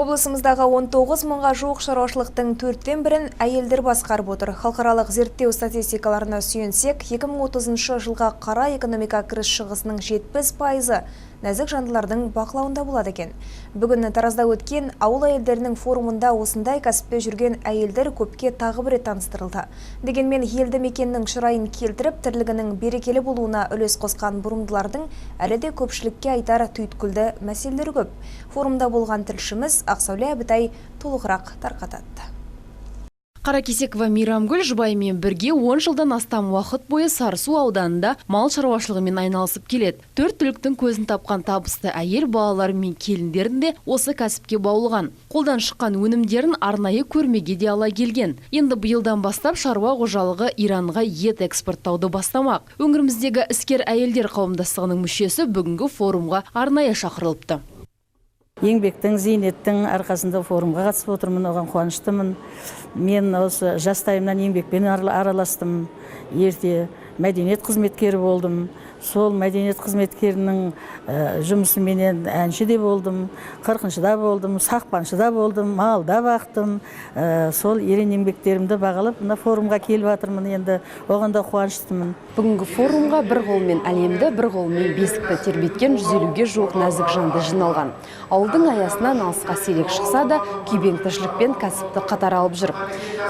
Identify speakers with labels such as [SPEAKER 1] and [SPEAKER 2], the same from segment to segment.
[SPEAKER 1] Облысымыздағы 19 мыңға жуық шаруашылықтың 4-тен бірін әйелдер басқарып отыр. Халықаралық зерттеу статистикаларына сүйенсек, 2030 жылға қара экономика кіріс шығысының 70% нәзік жандылардың бақылауында болады екен. Бүгін Таразда өткен ауыл әйелдерінің форумында осындай кәсіпте жүрген әйелдер көпке тағы бір рет таныстырылды. Дегенмен елді мекеннің шырайын келтіріп, тірлігінің берекелі болуына үлес қосқан бұрымдылардың әлі де көпшілікке айтар түйткілді мәселелері көп. Форумда болған тілшіміз Ақсауле Әбітай толығырақ тарқатады.
[SPEAKER 2] Қаракесекова Мейрамгүл жұбайымен бірге 10 жылдан астам уақыт бойы Сарысу ауданында мал шаруашылығымен айналысып келеді. 4 түліктің көзін тапқан табысты әйел балалары мен келіндерін де осы кәсіпке баулыған. Қолдан шыққан өнімдерін арнайы көрмеге де ала келген. Енді биылдан бастап шаруа қожалығы Иранға ет экспорттауды бастамақ. Өңіріміздегі іскер әйелдер қауымдастығының мүшесі бүгінгі форумға арнайы шақырылыпты.
[SPEAKER 3] Еңбектің, зейнеттің арқасында форумға қатысып отырмын, оған қуаныштымын. Мен осы жастайымнан еңбекпен араластым. Ерте мәдениет қызметкері болдым. Сол мәдениет қызметкерінің жұмысыменен әнші де болдым, қырқыншыда болдым, сақпаншыда болдым, малда бақтым. Сол ерен еңбектерімді бағалап, мына форумға келіп жатырмын, енді оған да қуаныштымын.
[SPEAKER 2] Бүгінгі форумға бір қолмен әлемді, бір қолмен бесікті тербеткен 150-ге жуық нәзік жанды жиналған. Ауылдың аясынан алысқа селек шықса да, күйбең тіршілікпен кәсіпті қатар алып жүр.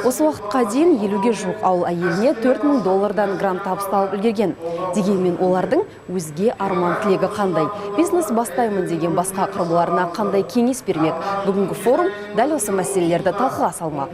[SPEAKER 2] Осы уақытқа дейін 50-ге жуық ауыл әйеліне $4000 грант табысталып үлгерген. Дегенмен олардың өзге арман тілегі қандай? Бизнес бастаймын деген басқа құрбыларына қандай кеңес бермек? Бүгінгі форум дәл осы мәселелерді талқыға салмақ.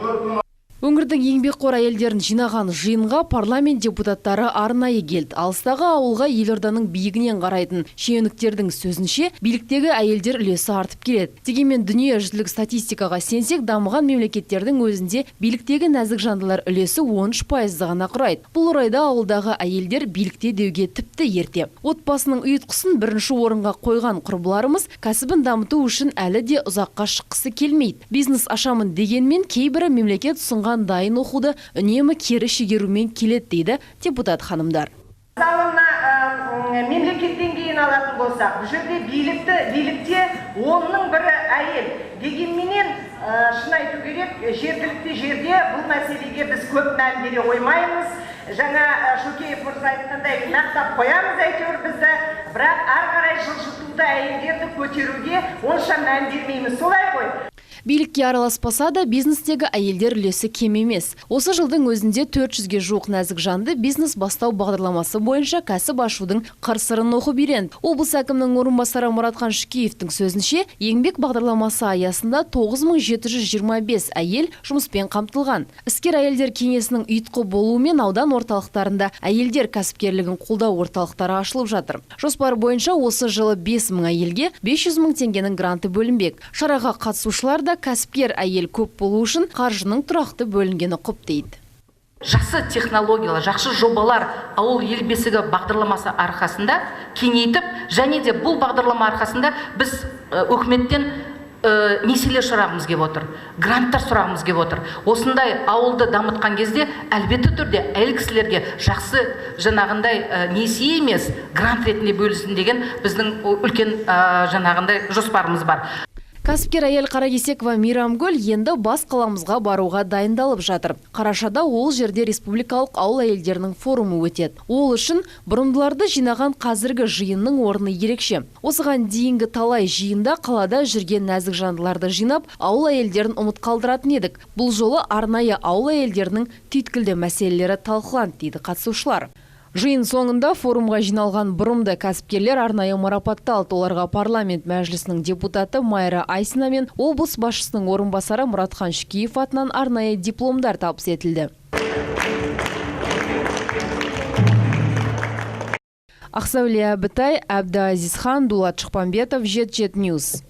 [SPEAKER 2] Өңірдің еңбекқор әйелдерін жинаған жиынға парламент депутаттары арнайы келді. Алыстағы ауылға елорданың биігінен қарайтын шенеуніктердің сөзінше, биліктегі әйелдер үлесі артып келеді. Дегенмен дүниежүзілік статистикаға сенсек, дамыған мемлекеттердің өзінде биліктегі нәзік жандылар үлесі 13% ғана құрайды. Бұл орайда ауылдағы әйелдер билікте деуге тіпті ерте. Отбасының ұйытқысын бірінші орынға қойған құрбыларымыз кәсібін дамыту үшін әлі де ұзаққа шыққысы келмейді. Бизнес ашамын дегенмен кейбірі мемлекет ұсынған дайын оқуды үнемі кері шегерумен келеді дейді депутат ханымдар.
[SPEAKER 4] Мемлекеттен кейін алатын болсақ, бұл жерде билікте оның бірі әйел. Дегенменен шын айту керек, жергілікті жерде бұл мәселеге біз көп мән бере қоймаймыз. Жаңа Шөкеев мырза айтқандай нақтап қоямыз әйтеуір бізді, бірақ ары қарай жылжытуда әйелдерді көтеруге онша мән бермейміз. Солай ғой.
[SPEAKER 2] Билікке араласпаса да бизнестегі әйелдер үлесі кем емес. Осы жылдың өзінде 400-ге жуық нәзік жанды бизнес бастау бағдарламасы бойынша кәсіп ашудың қыр-сырын оқып үйренді. Облыс әкімінің орынбасары Мұратхан Шүкеевтің сөзінше, еңбек бағдарламасы аясында 9725 әйел жұмыспен қамтылған. Іскер әйелдер кеңесінің ұйытқы болуымен аудан орталықтарында әйелдер кәсіпкерлігін қолдау орталықтары ашылып жатыр. Жоспар бойынша осы жылы 5000 әйелге 500 000 теңгенің гранты бөлінбек. Шараға қатысушылар да кәсіпкер әйел көп болу үшін қаржының тұрақты бөлінгені құптайды.
[SPEAKER 5] Жақсы технологиялар, жақсы жобалар ауыл ел бесігі бағдарламасы арқасында кеңейтіп, және де бұл бағдарлама арқасында біз үкіметтен несиелер сұрағымыз келіп отыр, гранттар сұрағымыз келіп отыр. Осындай ауылды дамытқан кезде әлбетті түрде әйел кісілерге жақсы жаңағындай несие емес, грант ретінде бөлінсін деген біздің үлкен жаңағындай жоспарымыз бар.
[SPEAKER 2] Кәсіпкер әйел Қаракесекова Мейрамгүл енді бас қаламызға баруға дайындалып жатыр. Қарашада ол жерде республикалық ауыл әйелдерінің форумы өтеді. Ол үшін бұрымдыларды жинаған қазіргі жиынның орны ерекше. Осыған дейінгі талай жиында қалада жүрген нәзік жандыларды жинап, ауыл әйелдерін ұмыт қалдыратын едік. Бұл жолы арнайы ауыл әйелдерінің түйткілді мәселелері талқыланды дейді қатысушылар. Жиын соңында форумға жиналған бұрымды кәсіпкерлер арнайы марапатталды. Оларға парламент мәжілісінің депутаты Майра Айсина мен облыс басшысының орынбасары Мұратхан Шүкеев атынан арнайы дипломдар табыс етілді. Ақсауле Әбітай, Әбді Азизхан, Дулат Шықпанбетов, Jet News.